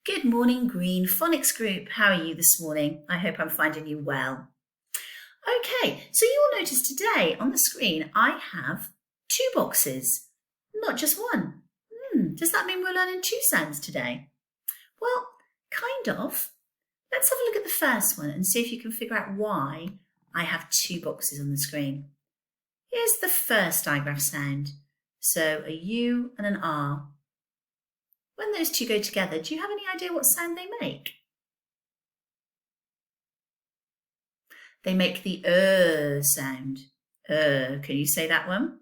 Good morning, Green Phonics Group. How are you this morning? I hope I'm finding you well. Okay, so you'll notice today on the screen I have two boxes, not just one. Does that mean we're learning two sounds today? Well, kind of. Let's have a look at the first one and see if you can figure out why I have two boxes on the screen. Here's the first digraph sound. So a U and an R. When those two go together, do you have any idea what sound they make? They make the sound. Can you say that one?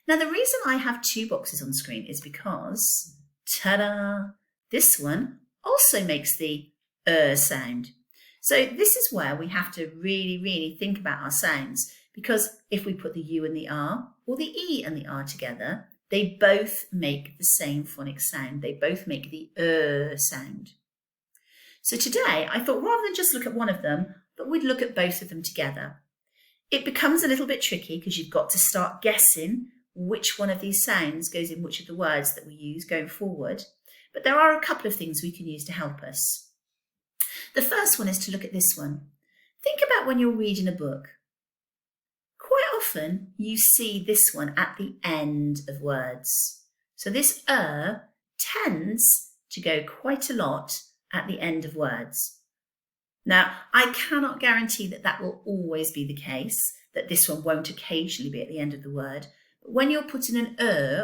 Now, the reason I have two boxes on screen is because, ta-da, this one also makes the sound. So this is where we have to really think about our sounds, because if we put the U and the R or the E and the R together, they both make the same phonic sound. They both make the sound. So today I thought rather than just look at one of them, but we'd look at both of them together. It becomes a little bit tricky because you've got to start guessing which one of these sounds goes in which of the words that we use going forward. But there are a couple of things we can use to help us. The first one is to look at this one. Think about when you're reading a book. Quite often you see this one at the end of words. So this tends to go quite a lot at the end of words. Now, I cannot guarantee that that will always be the case, that this one won't occasionally be at the end of the word. But when you're putting an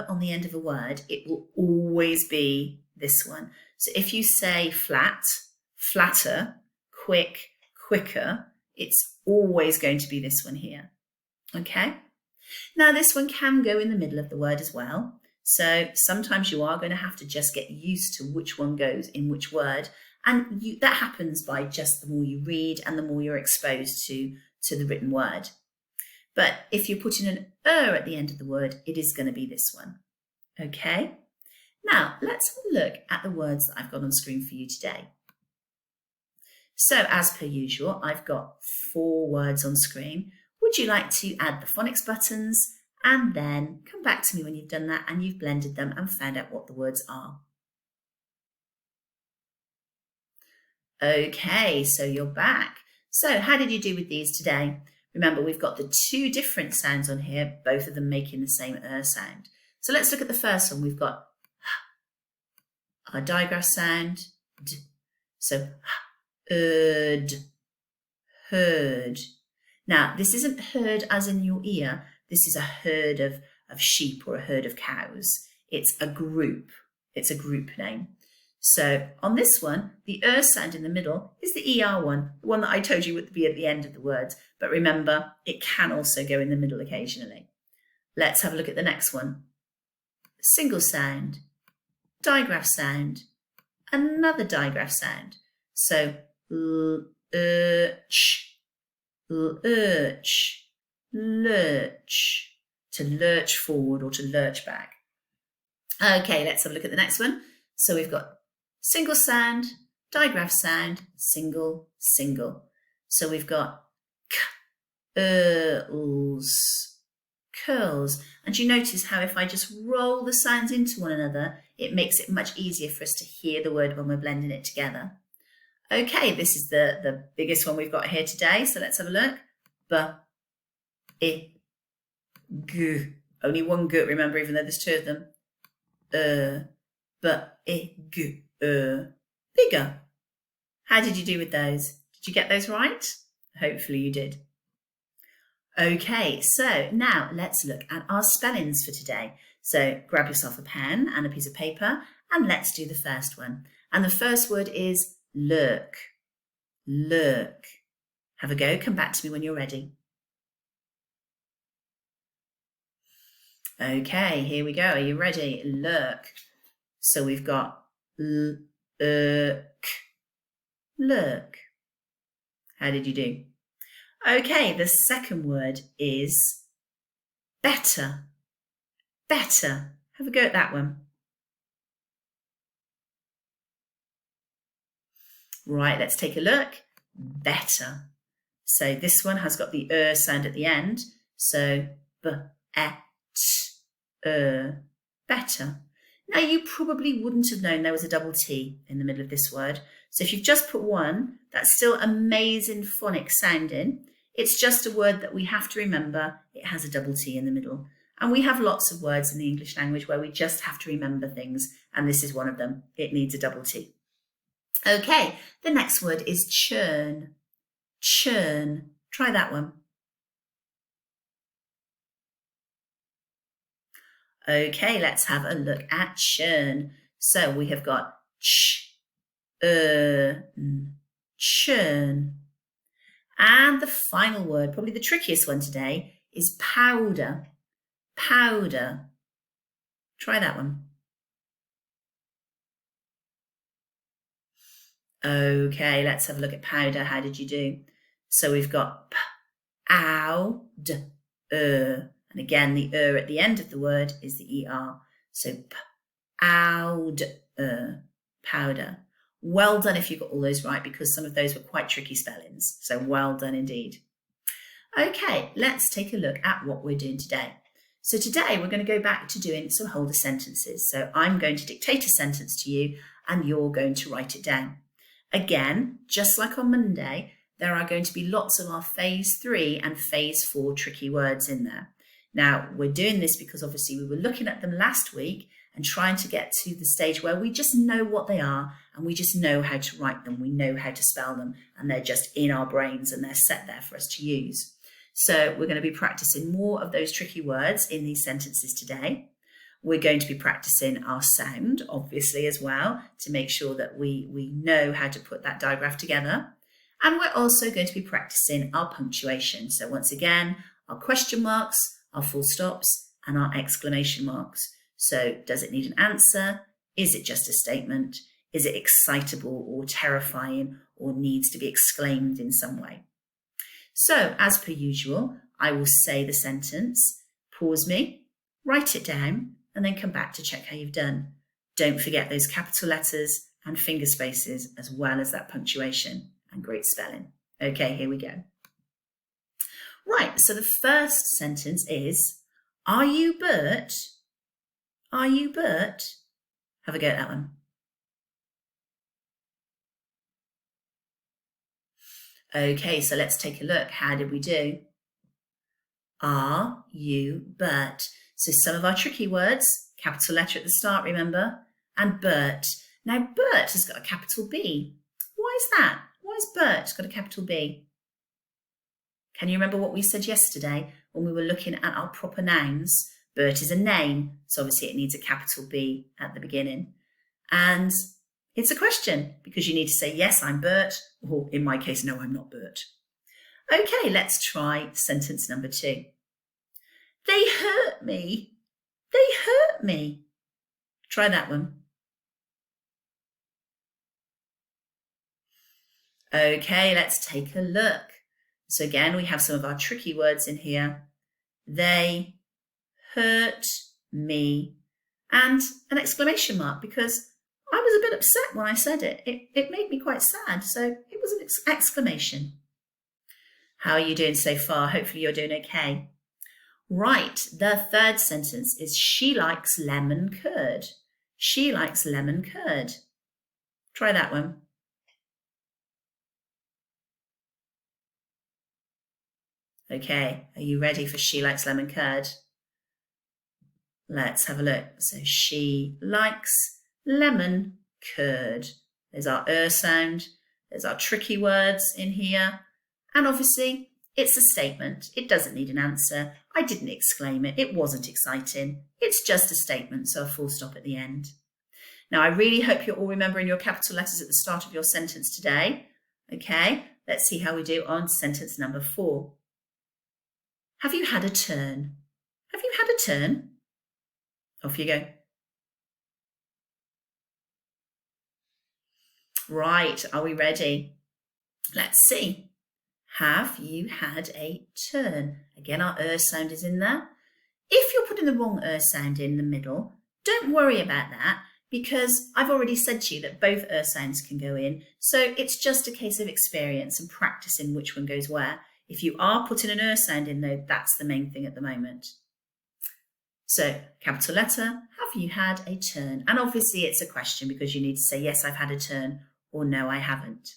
on the end of a word, it will always be this one. So if you say flat, flatter, quick, quicker, it's always going to be this one here. Okay? Now, this one can go in the middle of the word as well. So sometimes you are going to have to just get used to which one goes in which word. And that happens by just the more you read and the more you're exposed to the written word. But if you're putting an at the end of the word, it is going to be this one. Okay? Now, let's have a look at the words that I've got on screen for you today. So, as per usual, I've got 4 words on screen. Would you like to add the phonics buttons and then come back to me when you've done that and you've blended them and found out what the words are? Okay, so you're back. So how did you do with these today? Remember, we've got the 2 different sounds on here, both of them making the same sound. So let's look at the first one. We've got our digraph sound, d. So heard. Now, this isn't heard as in your ear. This is a herd of sheep or a herd of cows. It's a group. It's a group name. So on this one, the sound in the middle is the ER one, the one that I told you would be at the end of the words. But remember, it can also go in the middle occasionally. Let's have a look at the next one. Single sound, digraph sound, another digraph sound. So lurch, lurch, lurch, to lurch forward or to lurch back. Okay, let's have a look at the next one. So we've got single sound, digraph sound, single, single. So we've got curls, curls. And you notice how if I just roll the sounds into one another, it makes it much easier for us to hear the word when we're blending it together. Okay, this is the biggest one we've got here today. So let's have a look. B, g. Only one g, remember, even though there's 2 of them. G, bigger. How did you do with those? Did you get those right? Hopefully you did. Okay, so now let's look at our spellings for today. So grab yourself a pen and a piece of paper and let's do the first one. And the first word is lurk. Lurk. Have a go. Come back to me when you're ready. Okay, here we go. Are you ready? Lurk. So we've got lurk. Lurk. How did you do? Okay, the second word is better. Better. Have a go at that one. Right, let's take a look. Better. So this one has got the sound at the end. So better. Now, you probably wouldn't have known there was a double T in the middle of this word. So if you've just put one, that's still amazing phonics sounding. It's just a word that we have to remember. It has a double T in the middle. And we have lots of words in the English language where we just have to remember things. And this is one of them. It needs a double T. Okay, the next word is churn. Churn. Try that one. Okay, let's have a look at churn. So we have got churn. And the final word, probably the trickiest one today, is powder. Powder. Try that one. Okay, let's have a look at powder. How did you do? So we've got ow, d, and again, the at the end of the word is the er. So powder. Well done if you got all those right, because some of those were quite tricky spellings. So well done indeed. Okay, let's take a look at what we're doing today. So today we're going to go back to doing some holder sentences. So I'm going to dictate a sentence to you and you're going to write it down. Again, just like on Monday, there are going to be lots of our phase 3 and phase 4 tricky words in there. Now, we're doing this because obviously we were looking at them last week and trying to get to the stage where we just know what they are and we just know how to write them. We know how to spell them and they're just in our brains and they're set there for us to use. So we're going to be practicing more of those tricky words in these sentences today. We're going to be practicing our sound, obviously, as well, to make sure that we know how to put that digraph together. And we're also going to be practicing our punctuation. So once again, our question marks, our full stops, and our exclamation marks. So does it need an answer? Is it just a statement? Is it excitable or terrifying or needs to be exclaimed in some way? So as per usual, I will say the sentence, pause me, write it down, and then come back to check how you've done. Don't forget those capital letters and finger spaces, as well as that punctuation and great spelling. Okay, here we go. Right, so the first sentence is, are you Bert? Are you Bert? Have a go at that one. Okay, so let's take a look. How did we do? Are you Bert? So some of our tricky words, capital letter at the start, remember? And Bert. Now, Bert has got a capital B. Why is that? Why has Bert got a capital B? Can you remember what we said yesterday when we were looking at our proper nouns? Bert is a name, so obviously it needs a capital B at the beginning. And it's a question because you need to say, yes, I'm Bert, or in my case, no, I'm not Bert. Okay, let's try sentence number 2. They hurt me. They hurt me. Try that one. Okay, let's take a look. So again, we have some of our tricky words in here. They hurt me. And an exclamation mark because I was a bit upset when I said it. It made me quite sad. So it was an exclamation. How are you doing so far? Hopefully you're doing okay. Right, the third sentence is she likes lemon curd. She likes lemon curd. Try that one. Okay, are you ready for she likes lemon curd? Let's have a look. So she likes lemon curd. There's our sound. There's our tricky words in here. And obviously, it's a statement. It doesn't need an answer. I didn't exclaim it. It wasn't exciting. It's just a statement, so a full stop at the end. Now, I really hope you're all remembering your capital letters at the start of your sentence today. Okay, let's see how we do on sentence number 4. Have you had a turn? Have you had a turn? Off you go. Right, are we ready? Let's see. Have you had a turn? Again, our sound is in there. If you're putting the wrong sound in the middle, don't worry about that because I've already said to you that both sounds can go in. So it's just a case of experience and practicing which one goes where. If you are putting an sound in though, that's the main thing at the moment. So capital letter, have you had a turn? And obviously it's a question because you need to say, yes, I've had a turn, or no, I haven't.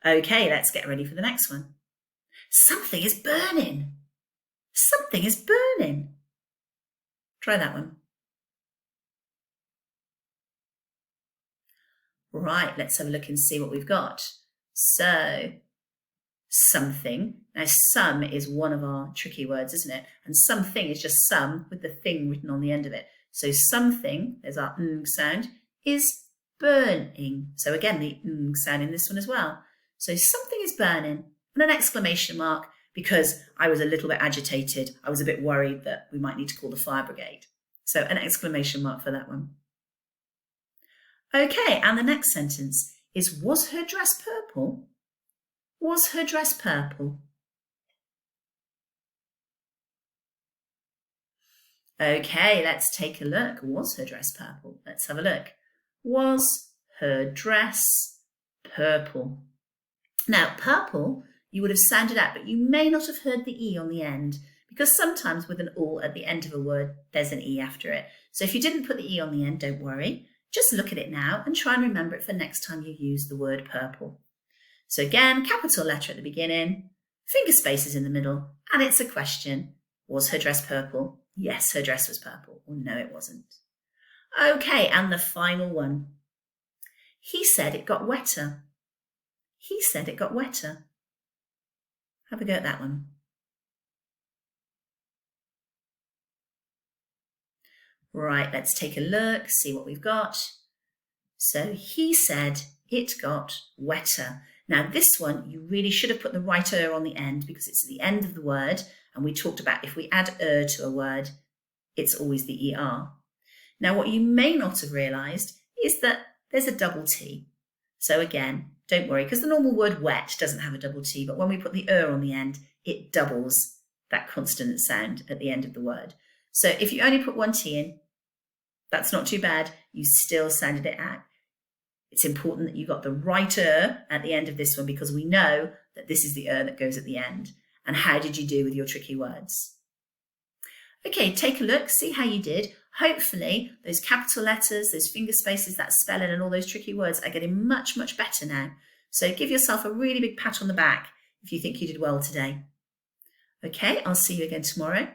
Okay, let's get ready for the next one. Something is burning. Something is burning. Try that one. Right, let's have a look and see what we've got. So, something. Now, some is one of our tricky words, isn't it? And something is just some with the thing written on the end of it. So, something, there's our sound, is burning. So, again, the sound in this one as well. So, something is burning. And an exclamation mark because I was a little bit agitated. I was a bit worried that we might need to call the fire brigade. So, an exclamation mark for that one. Okay, and the next sentence is, was her dress purple? Was her dress purple? Okay, let's take a look. Was her dress purple? Let's have a look. Was her dress purple? Now, purple, you would have sounded out, but you may not have heard the E on the end because sometimes with an all at the end of a word, there's an E after it. So if you didn't put the E on the end, don't worry. Just look at it now and try and remember it for next time you use the word purple. So again, capital letter at the beginning, finger spaces in the middle, and it's a question. Was her dress purple? Yes, her dress was purple. Or no, it wasn't. Okay, and the final one. He said it got wetter. He said it got wetter. Have a go at that one. Right, let's take a look, see what we've got. So he said it got wetter. Now this one, you really should have put the right on the end because it's at the end of the word. And we talked about if we add to a word, it's always the ER. Now what you may not have realised is that there's a double T. So again, don't worry, because the normal word wet doesn't have a double T, but when we put the on the end, it doubles that consonant sound at the end of the word. So if you only put one T in, that's not too bad. You still sounded it out. It's important that you got the right at the end of this one because we know that this is the that goes at the end. And how did you do with your tricky words? Okay, take a look, see how you did. Hopefully those capital letters, those finger spaces, that spelling and all those tricky words are getting much, much better now. So give yourself a really big pat on the back if you think you did well today. Okay, I'll see you again tomorrow.